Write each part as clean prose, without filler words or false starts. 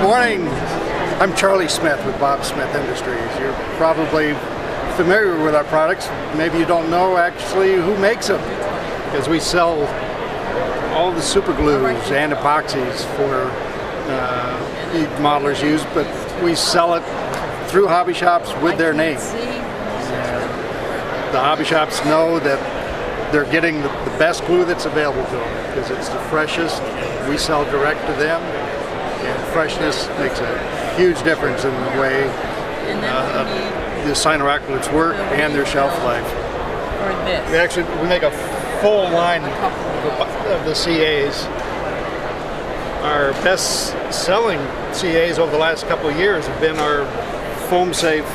morning. I'm Charlie Smith with Bob Smith Industries. You're probably familiar with our products. Maybe you don't know actually who makes them, because we sell all the super glues and epoxies for modelers use, but we sell it through hobby shops with their name. The hobby shops know that they're getting the best glue that's available to them because it's the freshest. We sell direct to them, and freshness makes a huge difference in the way the cyanoacrylates work and their shelf life. We make a full line of the CAs. Our best selling CAs over the last couple of years have been our foam safe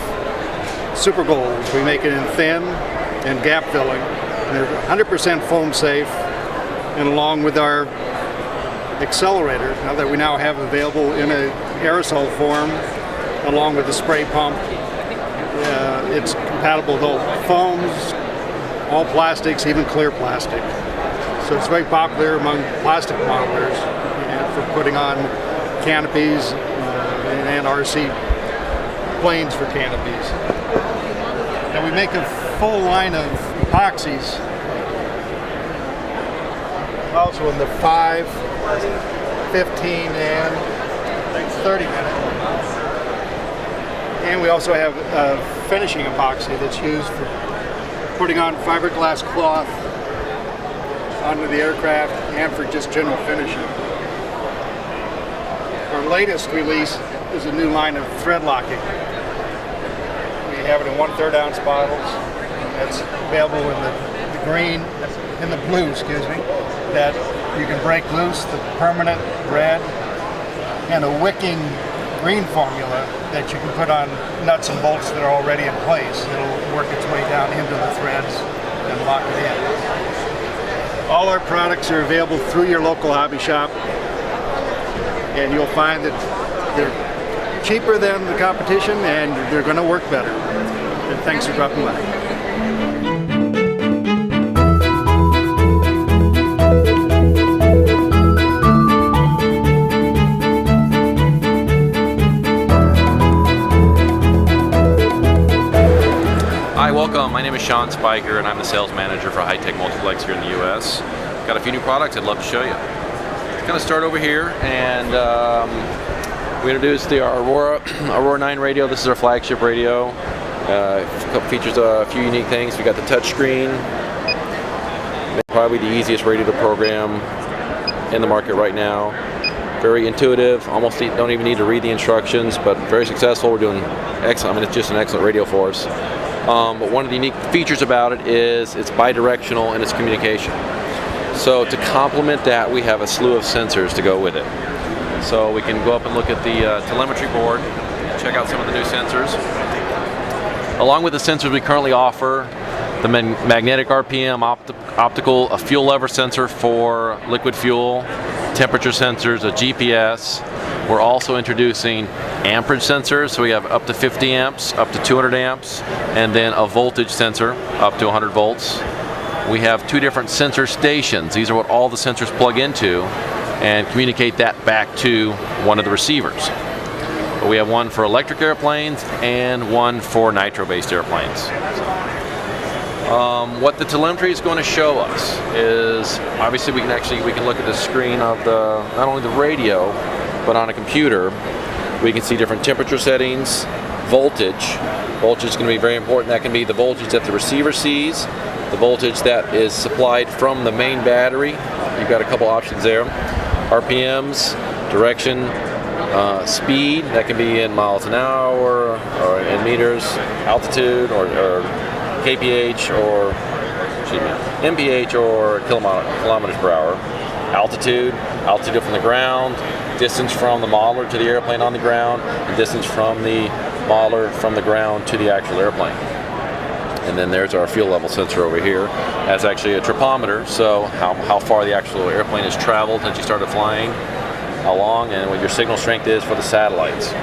super golds. We make it in thin and gap filling. And they're 100% foam safe, and along with our accelerator that we now have available in an aerosol form along with the spray pump, it's compatible with all foams, all plastics, even clear plastic. So it's very popular among plastic modelers for putting on canopies and RC planes for canopies. And we make a full line of epoxies, also in the 5, 15, and 30 minute. And we also have finishing epoxy that's used for putting on fiberglass cloth onto the aircraft and for just general finishing. Our latest release is a new line of thread locking. We have it in 1/3 ounce bottles. That's available in the green, in the blue, that you can break loose, the permanent red, and a wicking green formula that you can put on nuts and bolts that are already in place. It'll work its way down into the threads and lock it in. All our products are available through your local hobby shop, and you'll find that they're cheaper than the competition and they're going to work better. And thanks for dropping by. Hi, welcome. My name is Sean Spiker, and I'm the sales manager for High Tech Multiplex here in the U.S. Got a few new products I'd love to show you. Going to start over here, and we introduced the Aurora 9 radio. This is our flagship radio. Features a few unique things. We got the touch screen. Probably the easiest radio to program in the market right now. Very intuitive. Almost don't even need to read the instructions, but very successful. We're doing excellent. I mean, it's just an excellent radio for us. But one of the unique features about it is it's bidirectional in its communication. So to complement that, we have a slew of sensors to go with it. So we can go up and look at the telemetry board, check out some of the new sensors. Along with the sensors we currently offer, the magnetic RPM, optical, a fuel lever sensor for liquid fuel, temperature sensors, a GPS. We're also introducing amperage sensors, so we have up to 50 amps, up to 200 amps, and then a voltage sensor up to 100 volts. We have 2 different sensor stations. These are what all the sensors plug into and communicate that back to one of the receivers. We have one for electric airplanes and one for nitro-based airplanes. What the telemetry is going to show us is, obviously we can look at the screen of not only the radio, but on a computer. We can see different temperature settings, voltage. Voltage is going to be very important. That can be the voltage that the receiver sees, the voltage that is supplied from the main battery. You've got a couple options there. RPMs, direction, speed, that can be in miles an hour or in meters, altitude or kph or mph or kilometers per hour. Altitude from the ground, distance from the modeler to the airplane on the ground, and distance from the modeler from the ground to the actual airplane. And then there's our fuel level sensor over here. That's actually a tripometer, so how far the actual airplane has traveled since you started flying, how long, and what your signal strength is for the satellites.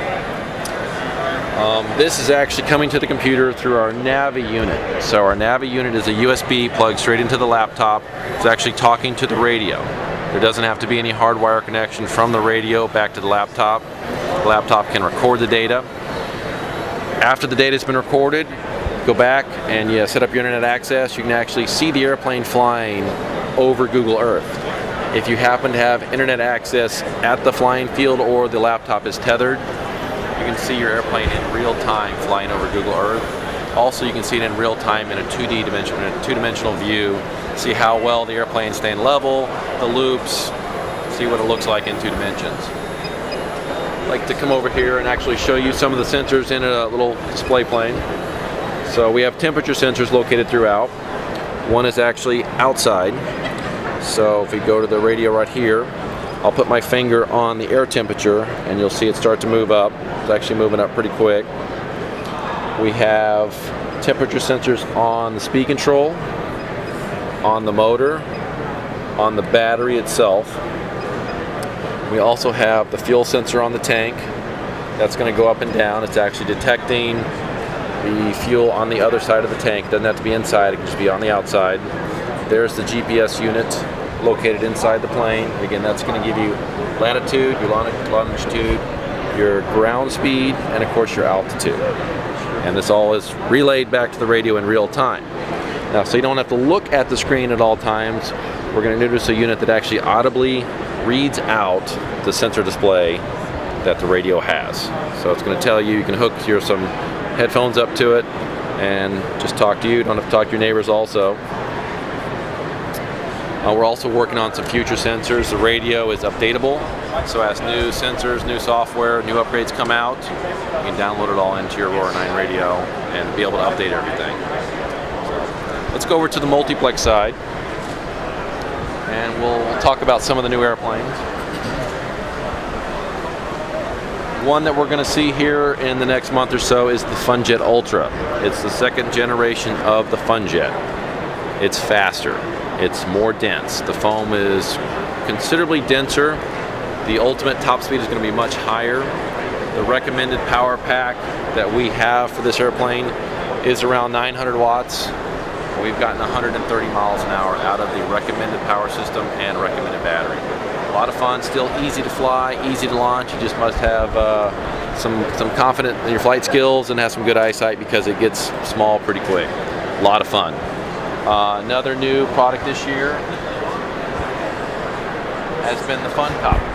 This is actually coming to the computer through our Navi unit. So our Navi unit is a USB plugged straight into the laptop. It's actually talking to the radio. There doesn't have to be any hardwire connection from the radio back to the laptop. The laptop can record the data. After the data has been recorded, go back and you set up your internet access. You can actually see the airplane flying over Google Earth. If you happen to have internet access at the flying field or the laptop is tethered, you can see your airplane in real time flying over Google Earth. Also, you can see it in real time in a two-dimensional view. See how well the airplane's staying level, the loops, see what it looks like in 2 dimensions. I'd like to come over here and actually show you some of the sensors in a little display plane. So we have temperature sensors located throughout. One is actually outside. So if we go to the radio right here, I'll put my finger on the air temperature and you'll see it start to move up. It's actually moving up pretty quick. We have temperature sensors on the speed control, on the motor, on the battery itself. We also have the fuel sensor on the tank. That's going to go up and down. It's actually detecting the fuel on the other side of the tank. It doesn't have to be inside, it can just be on the outside. There's the GPS unit located inside the plane. Again, that's going to give you latitude, your longitude, your ground speed, and of course your altitude. And this all is relayed back to the radio in real time. Now, so you don't have to look at the screen at all times, we're going to introduce a unit that actually audibly reads out the sensor display that the radio has. So it's going to tell you, you can hook some headphones up to it and just talk to you. You don't have to talk to your neighbors also. We're also working on some future sensors. The radio is updatable, so as new sensors, new software, new upgrades come out, you can download it all into your Aurora 9 radio and be able to update everything. Let's go over to the multiplex side and we'll talk about some of the new airplanes. One that we're going to see here in the next month or so is the Funjet Ultra. It's the 2nd generation of the Funjet. It's faster. It's more dense. The foam is considerably denser. The ultimate top speed is going to be much higher. The recommended power pack that we have for this airplane is around 900 watts. We've gotten 130 miles an hour out of the recommended power system and recommended battery. A lot of fun, still easy to fly, easy to launch. You just must have some confidence in your flight skills and have some good eyesight because it gets small pretty quick. A lot of fun. Another new product this year has been the Funcopter.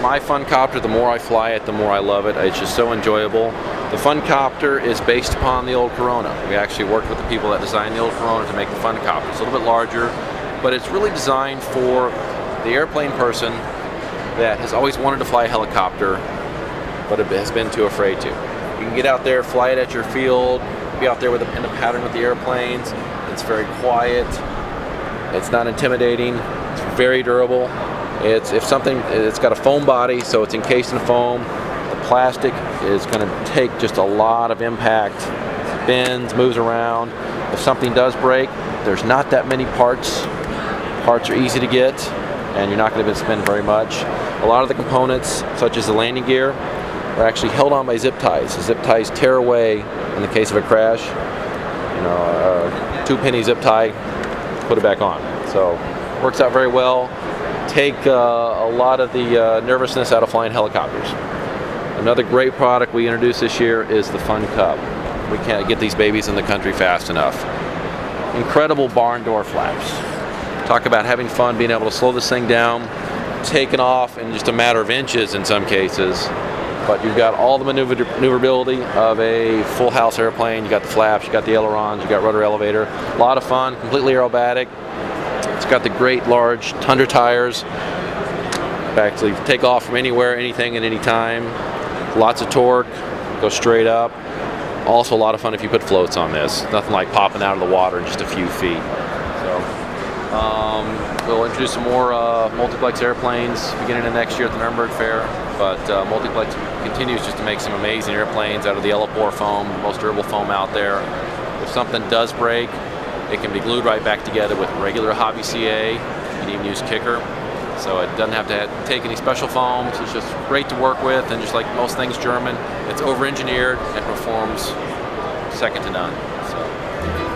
My Funcopter, the more I fly it, the more I love it. It's just so enjoyable. The Funcopter is based upon the old Corona. We actually worked with the people that designed the old Corona to make the Funcopter. It's a little bit larger, but it's really designed for the airplane person that has always wanted to fly a helicopter, but has been too afraid to. You can get out there, fly it at your field, be out there in a pattern with the airplanes. It's very quiet. It's not intimidating. It's very durable. It's got a foam body, so it's encased in foam. The plastic is going to take just a lot of impact. It bends, moves around. If something does break, there's not that many parts. Parts are easy to get, and you're not going to spend very much. A lot of the components, such as the landing gear, are actually held on by zip ties. The zip ties tear away in the case of a crash. You know, a 2-penny zip tie, put it back on. So, works out very well. Take a lot of the nervousness out of flying helicopters. Another great product we introduced this year is the Fun Cub. We can't get these babies in the country fast enough. Incredible barn door flaps. Talk about having fun, being able to slow this thing down, taking off in just a matter of inches in some cases. But you've got all the maneuverability of a full house airplane. You got the flaps, you got the ailerons, you got rudder elevator. A lot of fun, completely aerobatic. It's got the great large Tundra tires. Actually take off from anywhere, anything, at any time. Lots of torque, go straight up. Also a lot of fun if you put floats on this. Nothing like popping out of the water in just a few feet. So we'll introduce some more multiplex airplanes beginning of next year at the Nuremberg Fair. But multiplex continues just to make some amazing airplanes out of the Elapor foam, the most durable foam out there. If something does break, it can be glued right back together with regular iHobby CA. You can even use kicker. So it doesn't have to take any special foams. It's just great to work with, and just like most things German, it's over-engineered and performs second to none. So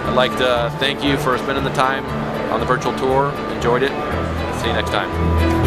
I'd like to thank you for spending the time on the virtual tour. Enjoyed it. See you next time.